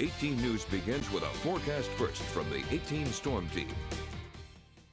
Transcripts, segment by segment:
18 News begins with a forecast first from the 18 Storm Team.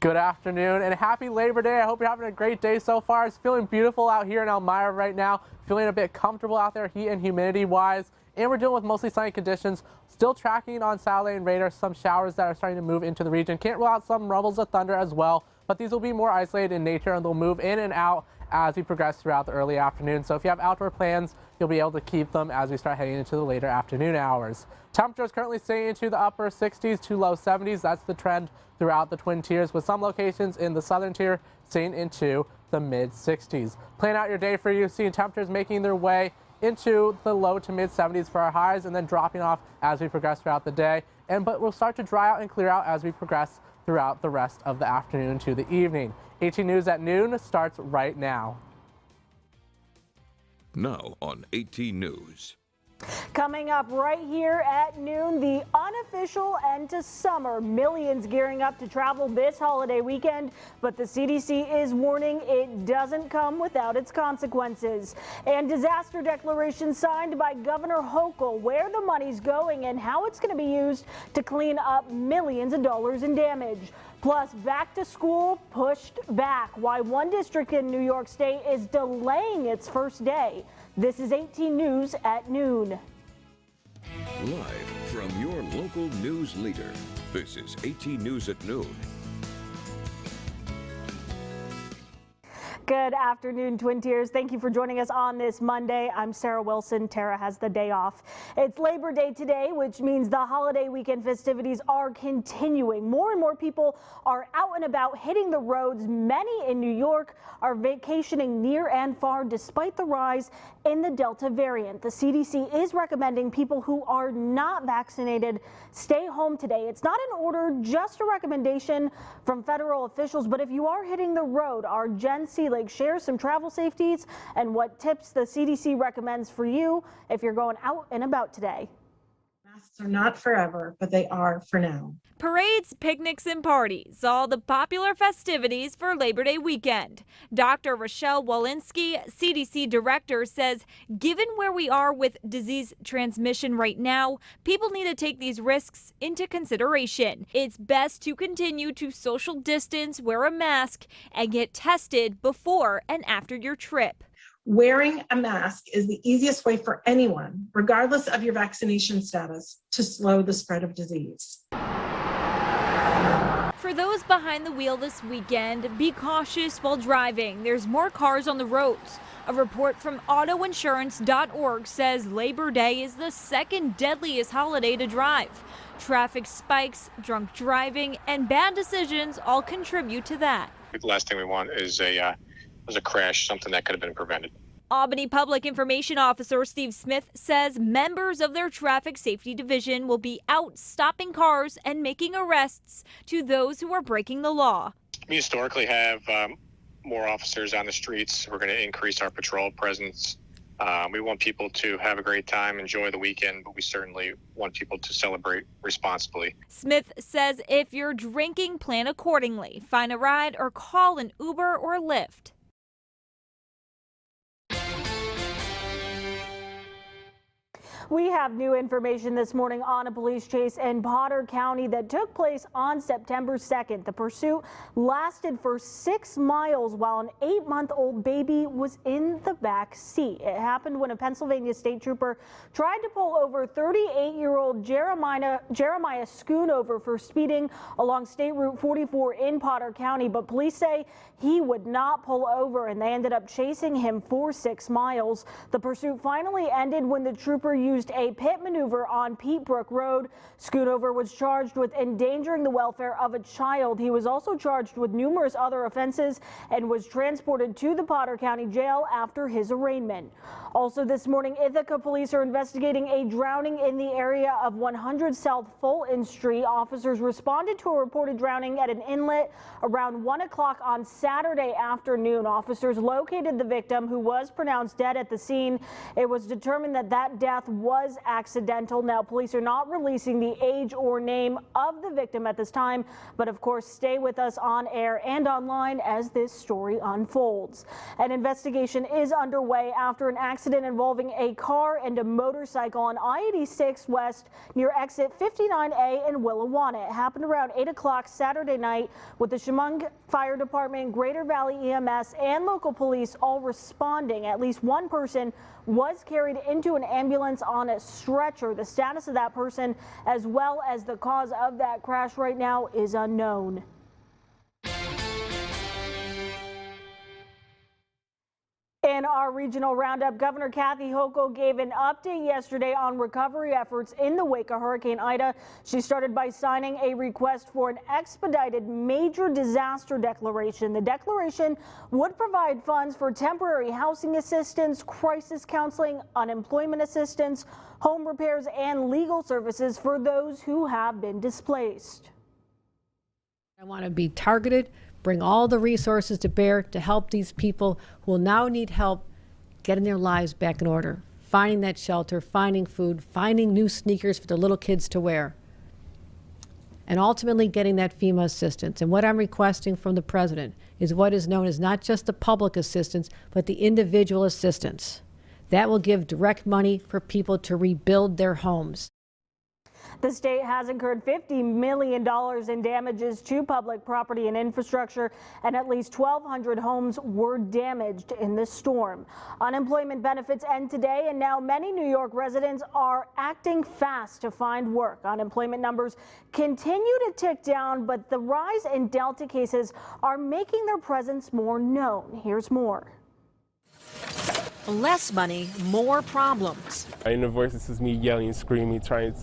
Good afternoon and happy Labor Day. I hope you're having a great day so far. It's feeling beautiful out here in Elmira right now. Feeling a bit comfortable out there heat and humidity wise. And we're dealing with mostly sunny conditions. Still tracking on satellite and radar some showers that are starting to move into the region. Can't rule out some rumbles of thunder as well, but these will be more isolated in nature and they'll move in and out as we progress throughout the early afternoon. So if you have outdoor plans, you'll be able to keep them as we start heading into the later afternoon hours. Temperatures currently staying into the upper 60s to low 70s. That's the trend throughout the Twin Tiers, with some locations in the southern tier staying into the mid 60s. Plan out your day for you, seeing temperatures making their way into the low to mid 70s for our highs and then dropping off as we progress throughout the day. But we'll start to dry out and clear out as we progress throughout the rest of the afternoon to the evening. 18 News at noon starts right now. Now on 18 News. Coming up right here at noon, the unofficial end to summer. Millions gearing up to travel this holiday weekend, but the CDC is warning it doesn't come without its consequences. And disaster declaration signed by Governor Hochul, where the money's going and how it's going to be used to clean up millions of dollars in damage. Plus, back to school pushed back. Why one district in New York State is delaying its first day. This is 18 News at noon. Live from your local news leader, this is 18 News at noon. Good afternoon, Twin Tiers. Thank you for joining us on this Monday. I'm Sarah Wilson. Tara has the day off. It's Labor Day today, which means the holiday weekend festivities are continuing. More and more people are out and about hitting the roads. Many in New York are vacationing near and far despite the rise in the Delta variant. The CDC is recommending people who are not vaccinated stay home today. It's not an order, just a recommendation from federal officials. But if you are hitting the road, our Jen Seelig shares some travel safeties and what tips the CDC recommends for you if you're going out and about today. Masks are not forever, but they are for now. Parades, picnics, and parties, all the popular festivities for Labor Day weekend. Dr. Rochelle Walensky, CDC director, says given where we are with disease transmission right now, people need to take these risks into consideration. It's best to continue to social distance, wear a mask, and get tested before and after your trip. Wearing a mask is the easiest way for anyone, regardless of your vaccination status, to slow the spread of disease. For those behind the wheel this weekend, be cautious while driving. There's more cars on the roads. A report from autoinsurance.org says Labor Day is the second deadliest holiday to drive. Traffic spikes, drunk driving, and bad decisions all contribute to that. The last thing we want is a crash, something that could have been prevented. Albany Public Information Officer Steve Smith says members of their traffic safety division will be out stopping cars and making arrests to those who are breaking the law. We historically have more officers on the streets. We're going to increase our patrol presence. We want people to have a great time, enjoy the weekend, but we certainly want people to celebrate responsibly. Smith says if you're drinking, plan accordingly. Find a ride or call an Uber or Lyft. We have new information this morning on a police chase in Potter County that took place on September 2nd. The pursuit lasted for 6 miles while an 8-month-old baby was in the back seat. It happened when a Pennsylvania state trooper tried to pull over 38-year-old Jeremiah Schoonover for speeding along State Route 44 in Potter County, but police say he would not pull over and they ended up chasing him for 6 miles. The pursuit finally ended when the trooper used a pit maneuver on Pete Brook Road. Schoonover was charged with endangering the welfare of a child. He was also charged with numerous other offenses and was transported to the Potter County Jail after his arraignment. Also this morning, Ithaca police are investigating a drowning in the area of 100 South Fulton Street. Officers responded to a reported drowning at an inlet around 1 o'clock on Saturday afternoon. Officers located the victim, who was pronounced dead at the scene. It was determined that death was accidental. Now, police are not releasing the age or name of the victim at this time, but of course, stay with us on air and online as this story unfolds. An investigation is underway after an accident involving a car and a motorcycle on I-86 West near exit 59A in Willawanna. It happened around 8 o'clock Saturday night with the Chemung Fire Department, Greater Valley EMS, and local police all responding. At least one person was carried into an ambulance on a stretcher. The status of that person, as well as the cause of that crash right now, is unknown. In our regional roundup, Governor Kathy Hochul gave an update yesterday on recovery efforts in the wake of Hurricane Ida. She started by signing a request for an expedited major disaster declaration. The declaration would provide funds for temporary housing assistance, crisis counseling, unemployment assistance, home repairs, and legal services for those who have been displaced. I want to be targeted, bring all the resources to bear to help these people who will now need help getting their lives back in order, finding that shelter, finding food, finding new sneakers for the little kids to wear, and ultimately getting that FEMA assistance. And what I'm requesting from the president is what is known as not just the public assistance, but the individual assistance. That will give direct money for people to rebuild their homes. The state has incurred $50 million in damages to public property and infrastructure, and at least 1,200 homes were damaged in this storm. Unemployment benefits end today, and now many New York residents are acting fast to find work. Unemployment numbers continue to tick down, but the rise in Delta cases are making their presence more known. Here's more. Less money, more problems. In the voice, this is me yelling, screaming, trying to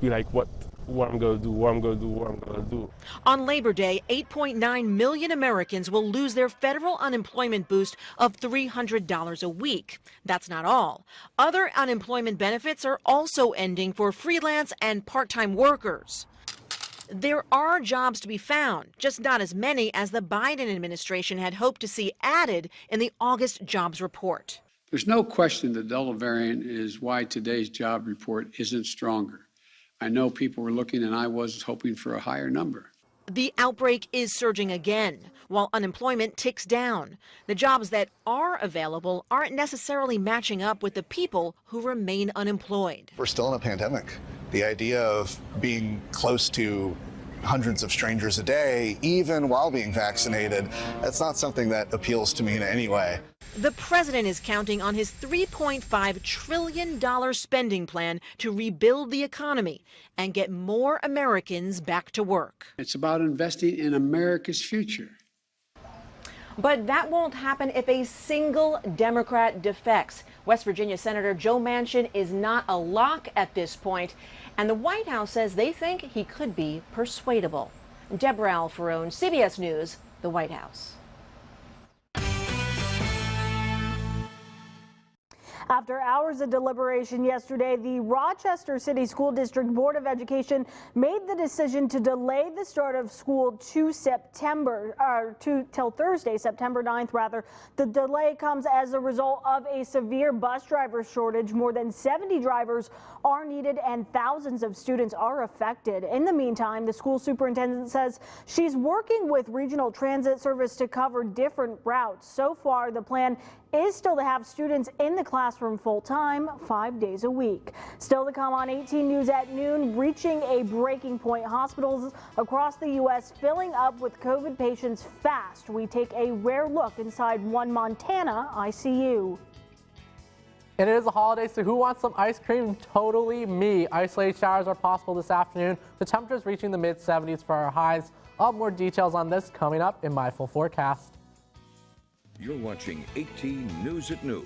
be like, what I'm gonna do, what I'm gonna do, what I'm gonna do. On Labor Day, 8.9 million Americans will lose their federal unemployment boost of $300 a week. That's not all. Other unemployment benefits are also ending for freelance and part-time workers. There are jobs to be found, just not as many as the Biden administration had hoped to see added in the August jobs report. There's no question the Delta variant is why today's job report isn't stronger. I know people were looking, and I was hoping for a higher number. The outbreak is surging again, while unemployment ticks down. The jobs that are available aren't necessarily matching up with the people who remain unemployed. We're still in a pandemic. The idea of being close to hundreds of strangers a day, even while being vaccinated, that's not something that appeals to me in any way. The president is counting on his $3.5 trillion spending plan to rebuild the economy and get more Americans back to work. It's about investing in America's future. But that won't happen if a single Democrat defects. West Virginia Senator Joe Manchin is not a lock at this point, and the White House says they think he could be persuadable. Deborah Alfarone, CBS News, the White House. After hours of deliberation yesterday, the Rochester City School District Board of Education made the decision to delay the start of school to till Thursday, September 9th, rather. The delay comes as a result of a severe bus driver shortage. More than 70 drivers are needed and thousands of students are affected. In the meantime, the school superintendent says she's working with Regional Transit Service to cover different routes. So far, the plan is still to have students in the classroom full-time, 5 days a week. Still to come on 18 News at noon, reaching a breaking point. Hospitals across the U.S. filling up with COVID patients fast. We take a rare look inside one Montana ICU. And it is a holiday, so who wants some ice cream? Totally me. Isolated showers are possible this afternoon. The temperatures reaching the mid-70s for our highs. I'll have more details on this coming up in my full forecast. You're watching 18 News at Noon.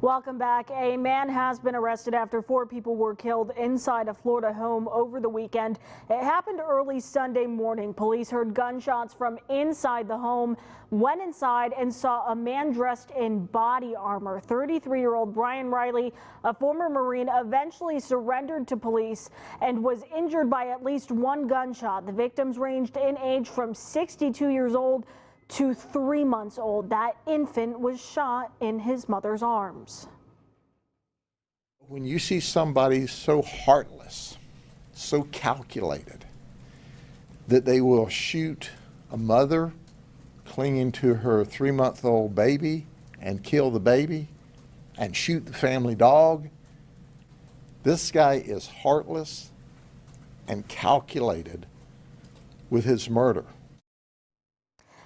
Welcome back. A man has been arrested after 4 people were killed inside a Florida home over the weekend. It happened early Sunday morning. Police heard gunshots from inside the home, went inside and saw a man dressed in body armor. 33-year-old Brian Riley, a former Marine, eventually surrendered to police and was injured by at least 1 gunshot. The victims ranged in age from 62 years old to 3 months old. That infant was shot in his mother's arms. When you see somebody so heartless, so calculated, that they will shoot a mother clinging to her 3-month-old baby and kill the baby and shoot the family dog, this guy is heartless and calculated with his murder.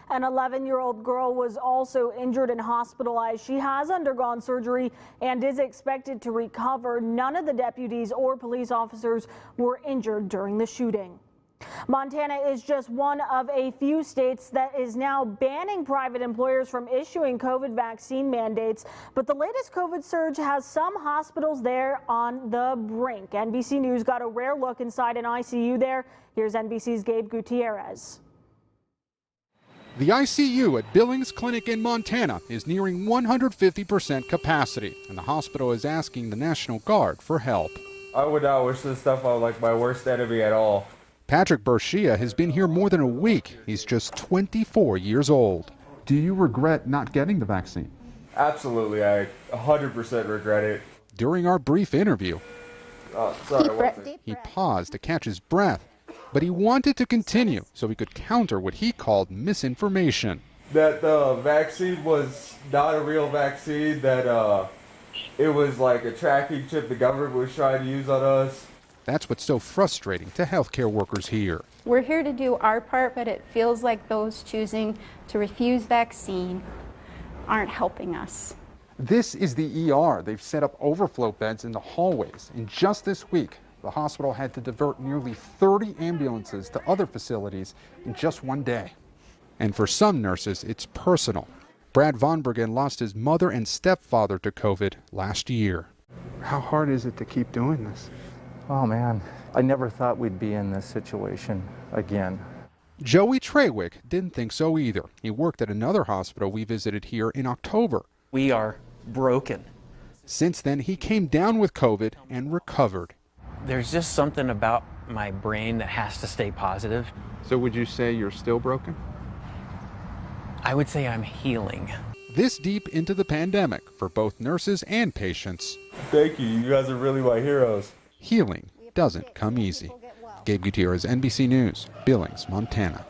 An 11-year-old girl was also injured and hospitalized. She has undergone surgery and is expected to recover. None of the deputies or police officers were injured during the shooting. Montana is just one of a few states that is now banning private employers from issuing COVID vaccine mandates. But the latest COVID surge has some hospitals there on the brink. NBC News got a rare look inside an ICU there. Here's NBC's Gabe Gutierrez. The ICU at Billings Clinic in Montana is nearing 150% capacity, and the hospital is asking the National Guard for help. I would not wish this stuff on like my worst enemy at all. Patrick Bershia has been here more than a week. He's just 24 years old. Do you regret not getting the vaccine? Absolutely, I 100% regret it. During our brief interview, he paused to catch his breath. But he wanted to continue so he could counter what he called misinformation. That the vaccine was not a real vaccine, that it was like a tracking chip the government was trying to use on us. That's what's so frustrating to healthcare workers here. We're here to do our part, but it feels like those choosing to refuse vaccine aren't helping us. This is the ER. They've set up overflow beds in the hallways. And just this week, the hospital had to divert nearly 30 ambulances to other facilities in just one day. And for some nurses, it's personal. Brad Von Bergen lost his mother and stepfather to COVID last year. How hard is it to keep doing this? Oh man, I never thought we'd be in this situation again. Joey Trawick didn't think so either. He worked at another hospital we visited here in October. We are broken. Since then, he came down with COVID and recovered. There's just something about my brain that has to stay positive. So would you say you're still broken? I would say I'm healing. This deep into the pandemic for both nurses and patients. Thank you. You guys are really my heroes. Healing doesn't come easy. Gabe Gutierrez, NBC News, Billings, Montana.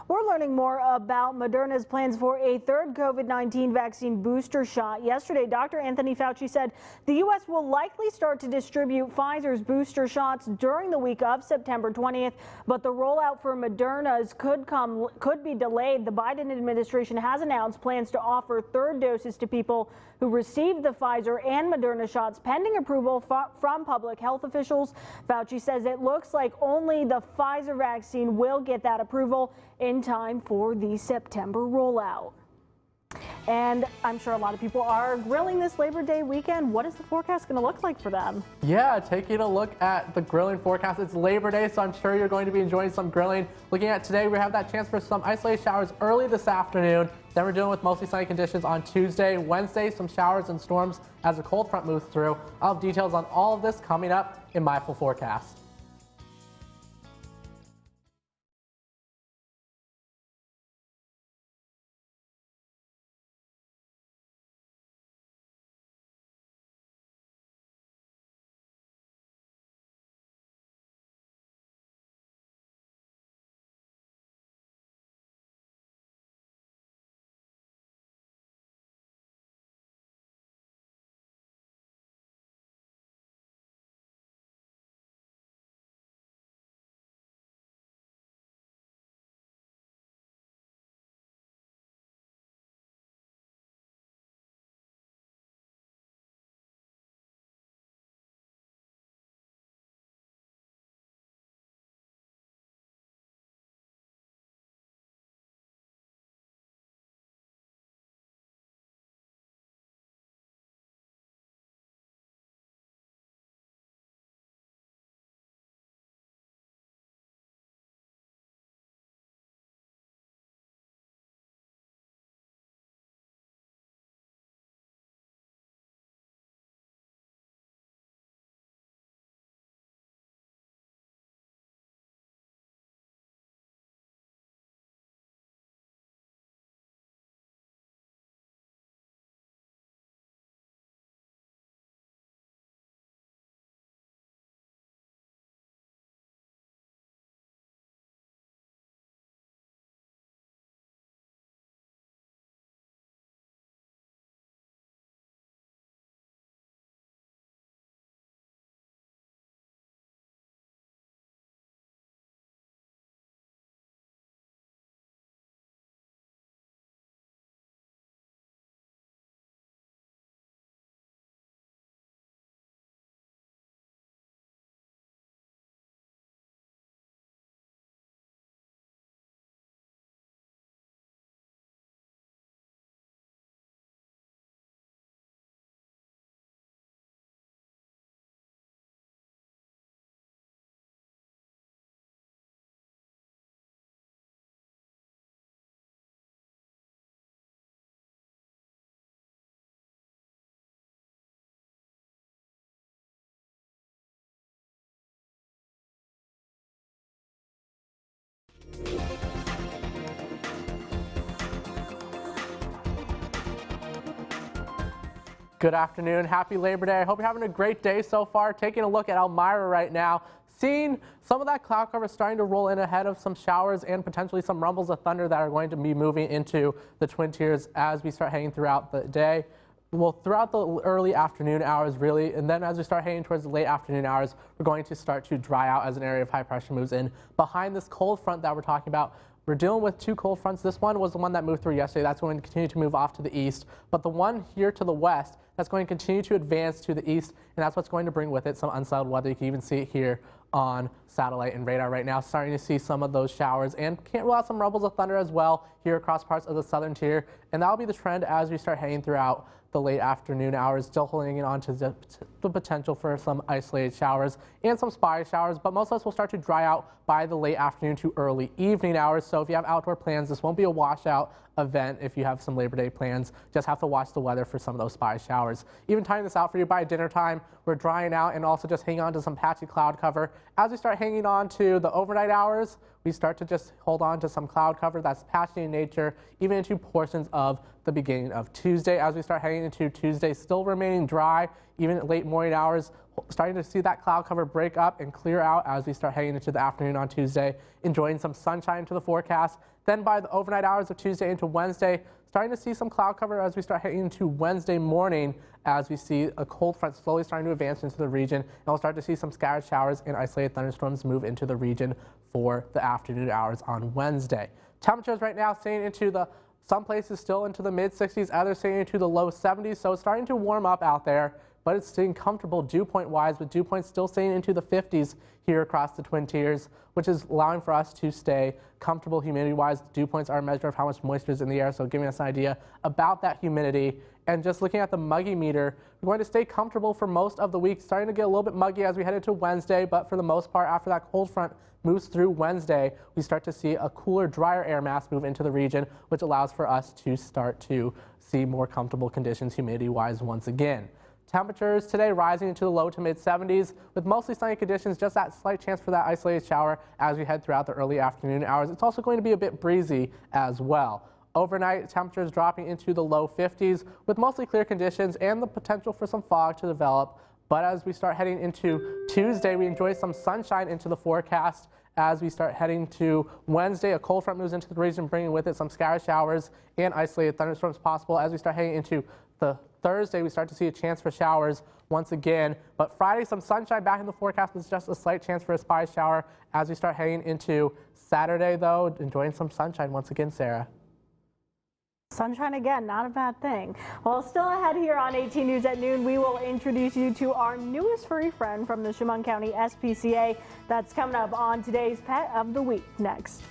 We're learning more about Moderna's plans for a third COVID-19 vaccine booster shot. Yesterday, Dr. Anthony Fauci said the U.S. will likely start to distribute Pfizer's booster shots during the week of September 20th, but the rollout for Moderna's could be delayed. The Biden administration has announced plans to offer third doses to people who received the Pfizer and Moderna shots pending approval from public health officials. Fauci says it looks like only the Pfizer vaccine will get that approval in time for the September rollout. And I'm sure a lot of people are grilling this Labor Day weekend. What is the forecast going to look like for them? Yeah, taking a look at the grilling forecast. It's Labor Day, so I'm sure you're going to be enjoying some grilling. Looking at today, we have that chance for some isolated showers early this afternoon. Then we're dealing with mostly sunny conditions on Tuesday. Wednesday, some showers and storms as a cold front moves through. I'll have details on all of this coming up in my full forecast. Good afternoon. Happy Labor Day. I hope you're having a great day so far. Taking a look at ELMIRA right now. Seeing some of that cloud cover starting to roll in ahead of some showers and potentially some rumbles of thunder that are going to be moving into the Twin Tiers as we start heading throughout the day. Well, throughout the early afternoon hours, really, and then as we start heading towards the late afternoon hours, we're going to start to dry out as an area of high pressure moves in. Behind this cold front that we're talking about, we're dealing with two cold fronts. This one was the one that moved through yesterday. That's going to continue to move off to the east. But the one here to the west, that's going to continue to advance to the east, and that's what's going to bring with it some unsettled weather. You can even see it here on satellite and radar right now, starting to see some of those showers, and can't rule out some rumbles of thunder as well here across parts of the southern tier. And that'll be the trend as we start heading throughout the late afternoon hours, still holding on to the potential for some isolated showers and some spotty showers, but most of us will start to dry out by the late afternoon to early evening hours. So if you have outdoor plans, this won't be a washout event. If you have some Labor Day plans, just have to watch the weather for some of those spotty showers. Even timing this out for you by dinner time, we're drying out and also just hanging on to some patchy cloud cover. As we start hanging on to the overnight hours, we start to just hold on to some cloud cover that's patchy in nature, even into portions of the beginning of Tuesday. As we start heading into Tuesday, still remaining dry, even at late morning hours, starting to see that cloud cover break up and clear out as we start heading into the afternoon on Tuesday, enjoying some sunshine into the forecast. Then by the overnight hours of Tuesday into Wednesday, starting to see some cloud cover as we start heading into Wednesday morning, as we see a cold front slowly starting to advance into the region, and we'll start to see some scattered showers and isolated thunderstorms move into the region for the afternoon hours on Wednesday. Temperatures right now staying into some places still into the mid 60s, others staying into the low 70s, so it's starting to warm up out there, but it's staying comfortable dew point wise, with dew points still staying into the 50s here across the Twin Tiers, which is allowing for us to stay comfortable humidity wise. Dew points are a measure of how much moisture is in the air, so giving us an idea about that humidity. And just looking at the muggy meter, we're going to stay comfortable for most of the week, starting to get a little bit muggy as we head into Wednesday, but for the most part, after that cold front moves through Wednesday, we start to see a cooler, drier air mass move into the region, which allows for us to start to see more comfortable conditions humidity-wise once again. Temperatures today rising into the low to mid 70s with mostly sunny conditions, just that slight chance for that isolated shower as we head throughout the early afternoon hours. It's also going to be a bit breezy as well. Overnight, temperatures dropping into the low 50s with mostly clear conditions and the potential for some fog to develop. But as we start heading into Tuesday, we enjoy some sunshine into the forecast. As we start heading to Wednesday, a cold front moves into the region, bringing with it some scattered showers and isolated thunderstorms possible. As we start heading into the Thursday, we start to see a chance for showers once again. But Friday, some sunshine back in the forecast with just a slight chance for a spotty shower. As we start heading into Saturday, though, enjoying some sunshine once again, Sarah. Sunshine again, not a bad thing. Well, still ahead here on 18 News at noon, we will introduce you to our newest furry friend from the Chemung County SPCA. That's coming up on today's Pet of the Week next.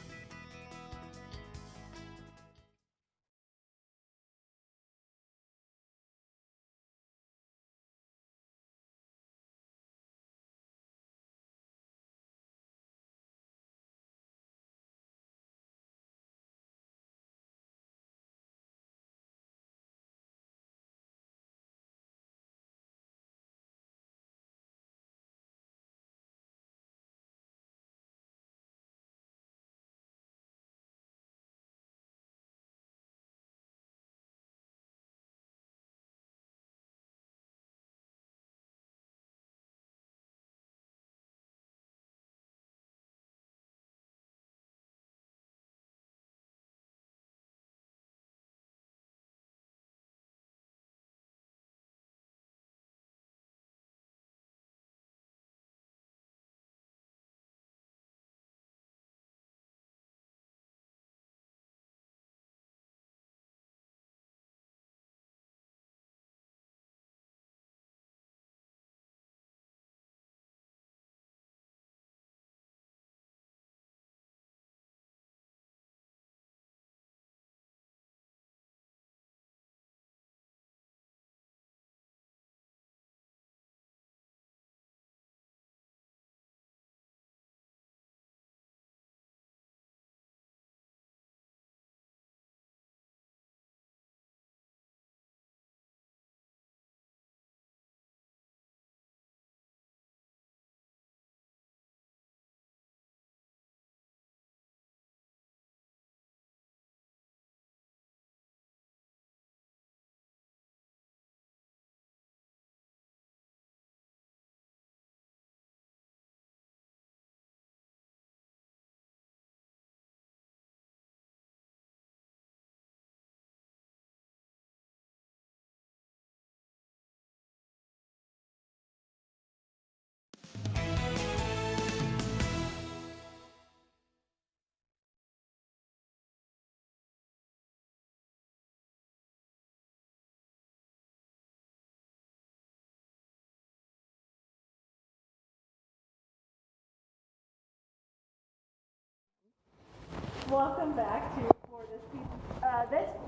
Welcome back to this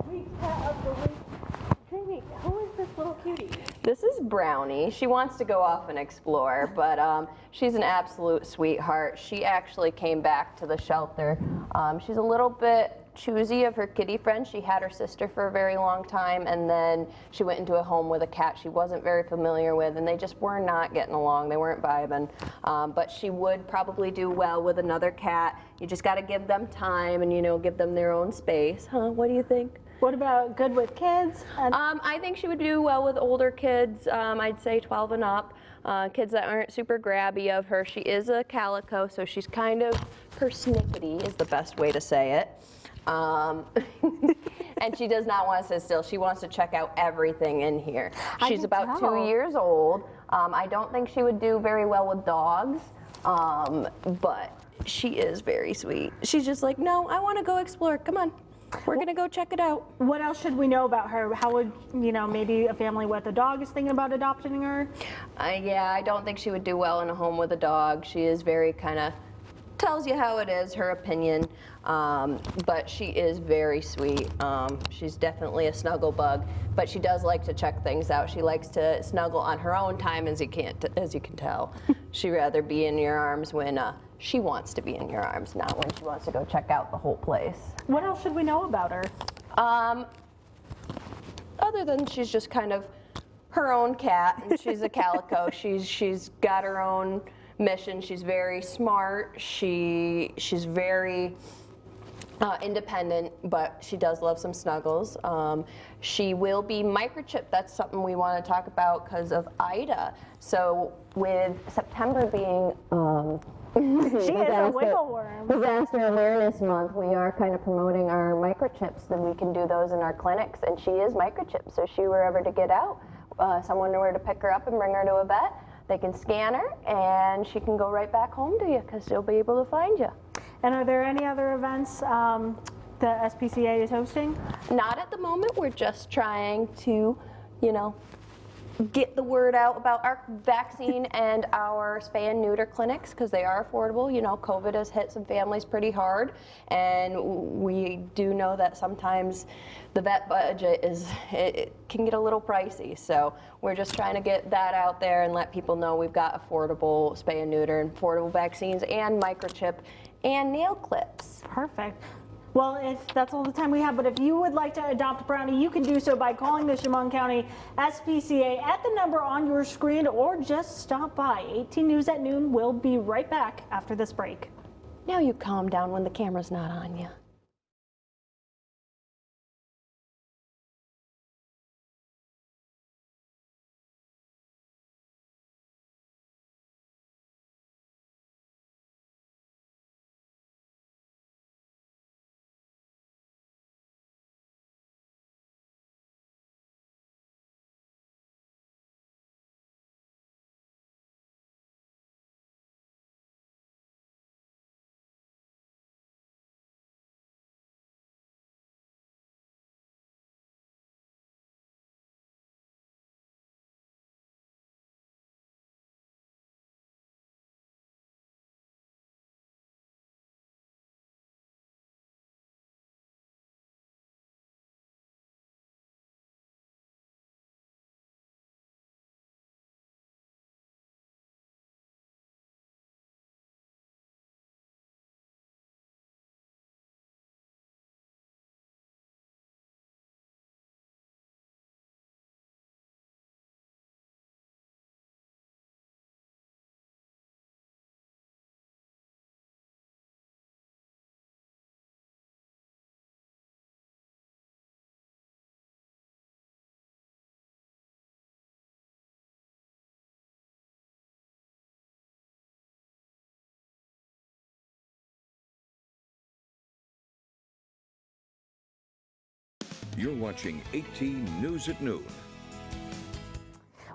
week's Pet of the Week. Jamie, who is this little cutie? This is Brownie. She wants to go off and explore, but she's an absolute sweetheart. She actually came back to the shelter. She's a little bit choosy of her kitty friends. She had her sister for a very long time, and then she went into a home with a cat she wasn't very familiar with, and they just were not getting along. They weren't vibing. But she would probably do well with another cat. You just got to give them time and, you know, give them their own space. Huh? What do you think? What about good with kids? I think she would do well with older kids. I'd say 12 and up. Kids that aren't super grabby of her. She is a calico, so she's kind of persnickety is the best way to say it. And she does not want to sit still. She wants to check out everything in here. She's about 2 years old. I don't think she would do very well with dogs, but she is very sweet. She's just like, no, I want to go explore. Come on. We're going to go check it out. What else should we know about her? How would, you know, maybe a family with a dog is thinking about adopting her? Yeah, I don't think she would do well in a home with a dog. She is very kind of, tells you how it is, her opinion, but she is very sweet. She's definitely a snuggle bug, but she does like to check things out. She likes to snuggle on her own time, as you can tell. She'd rather be in your arms when she wants to be in your arms, not when she wants to go check out the whole place. What else should we know about her? Other than she's just kind of her own cat, and she's a calico. She's got her own mission. She's very smart. She's very independent, but she does love some snuggles. She will be microchipped. That's something we want to talk about because of Ida. So with September being she is a wiggle worm. Disaster Awareness Month, we are kind of promoting our microchips, and we can do those in our clinics, and she is microchipped. So if she were ever to get out, someone were to pick her up and bring her to a vet, they can scan her, and she can go right back home to you because they'll be able to find you. And are there any other events the SPCA is hosting? Not at the moment. We're just trying to, you know, get the word out about our vaccine and our spay and neuter clinics because they are affordable. You know, COVID has hit some families pretty hard, and we do know that sometimes the vet budget it can get a little pricey. So we're just trying to get that out there and let people know we've got affordable spay and neuter and affordable vaccines and microchip and nail clips. Perfect. Well, that's all the time we have, but if you would like to adopt Brownie, you can do so by calling the Chemung County SPCA at the number on your screen or just stop by. 18 News at Noon will be right back after this break. Now you calm down when the camera's not on you. You're watching 18 News at Noon.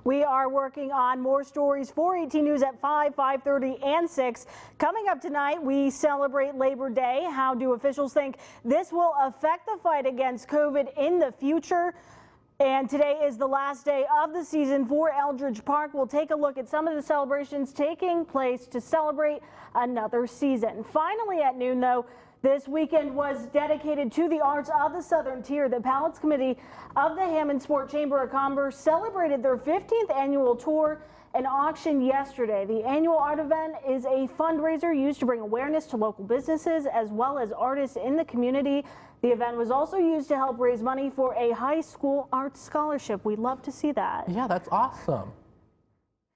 We are working on more stories for 18 News at 5, 5:30, and 6. Coming up tonight, we celebrate Labor Day. How do officials think this will affect the fight against COVID in the future? And today is the last day of the season for Eldridge Park. We'll take a look at some of the celebrations taking place to celebrate another season. Finally at noon, though, This weekend was dedicated to the arts of the Southern Tier. The Palace Committee of the Hammond Sport Chamber of Commerce celebrated their 15th annual tour and auction yesterday. The annual art event is a fundraiser used to bring awareness to local businesses as well as artists in the community. The event was also used to help raise money for a high school art scholarship. We love to see that. Yeah, that's awesome.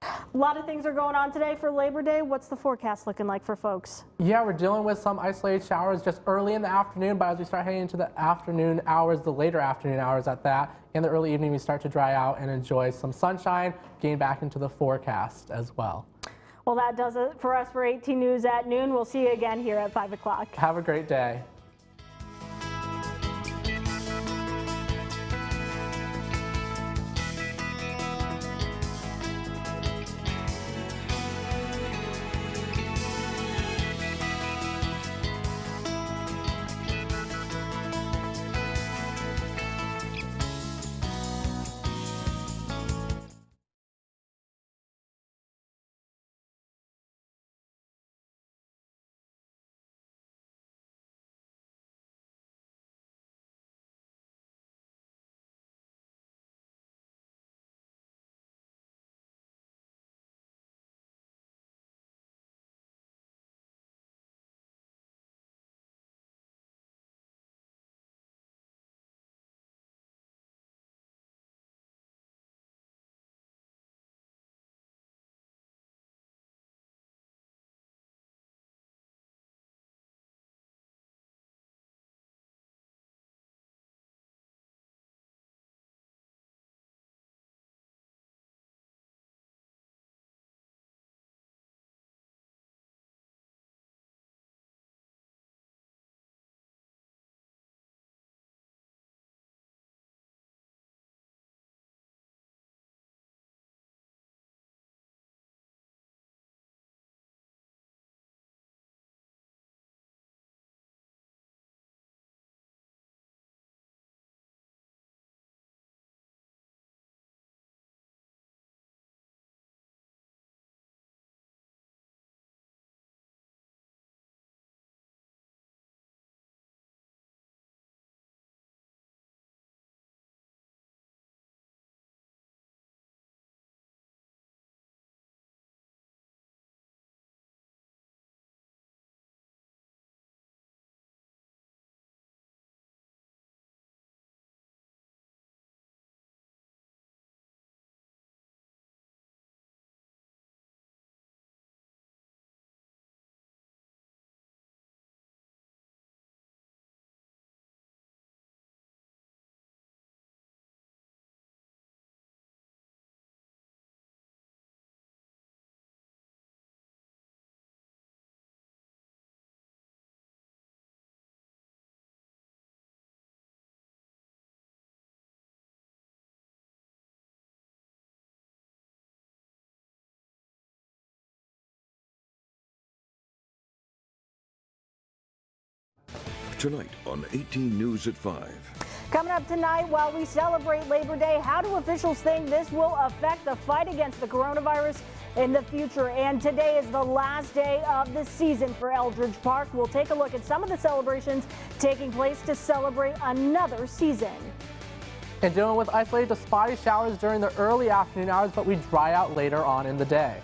A lot of things are going on today for Labor Day. What's the forecast looking like for folks? Yeah, we're dealing with some isolated showers just early in the afternoon, but as we start heading into the afternoon hours, the later afternoon hours at that, in the early evening we start to dry out and enjoy some sunshine, getting back into the forecast as well. Well, that does it for us for 18 News at noon. We'll see you again here at 5 o'clock. Have a great day. Tonight on 18 News at 5. Coming up tonight, while we celebrate Labor Day, how do officials think this will affect the fight against the coronavirus in the future? And today is the last day of the season for Eldridge Park. We'll take a look at some of the celebrations taking place to celebrate another season. And dealing with isolated to spotty showers during the early afternoon hours, but we dry out later on in the day.